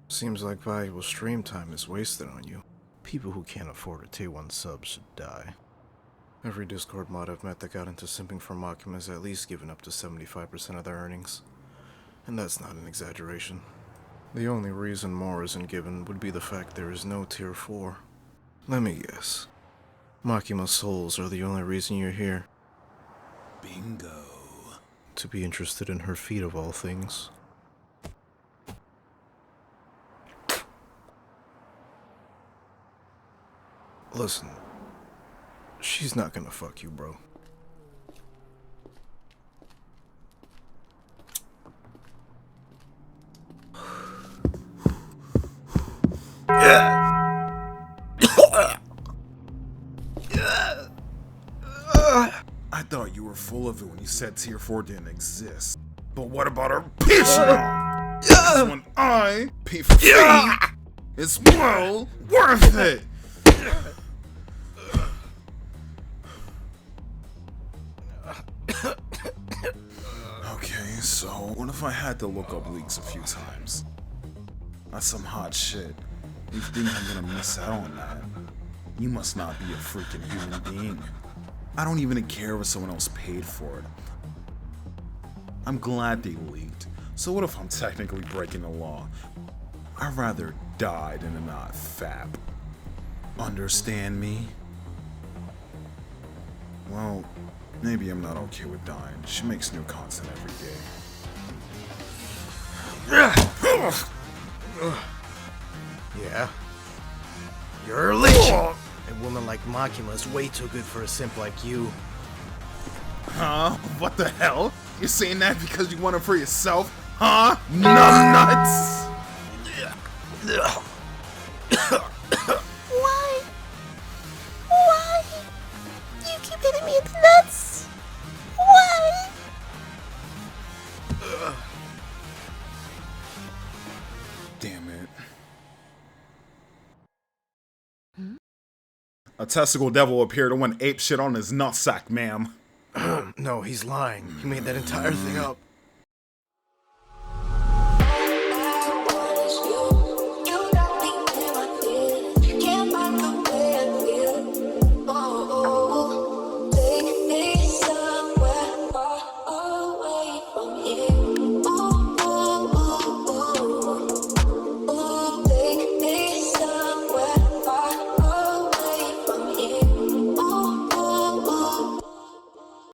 Seems like valuable stream time is wasted on you. People who can't afford a tier 1 sub should die. Every Discord mod I've met that got into simping for Makima has at least given up to 75% of their earnings. And that's not an exaggeration. The only reason more isn't given would be the fact there is no tier 4. Let me guess. Makima's souls are the only reason you're here. Bingo. To be interested in her feet of all things. Listen, she's not gonna fuck you, bro. I thought you were full of it when you said Tier 4 didn't exist. But what about our Patreon? This one I pay for free is well worth it! Okay, so what if I had to look up leaks a few times? That's some hot shit. You think I'm gonna miss out on that? You must not be a freaking human being. I don't even care if someone else paid for it. I'm glad they leaked. So what if I'm technically breaking the law? I'd rather die than not fap. Understand me? Well, maybe I'm not okay with dying. She makes new content every day. Yeah? You're a leech! A woman like Makima is way too good for a simp like you. Huh? What the hell? You're saying that because you want it for yourself? Huh? Numbnuts! Why? Why? You keep hitting me in the nuts? Why? Damn it. A testicle devil appeared and went ape shit on his nutsack, ma'am. No, he's lying. He made that entire thing up.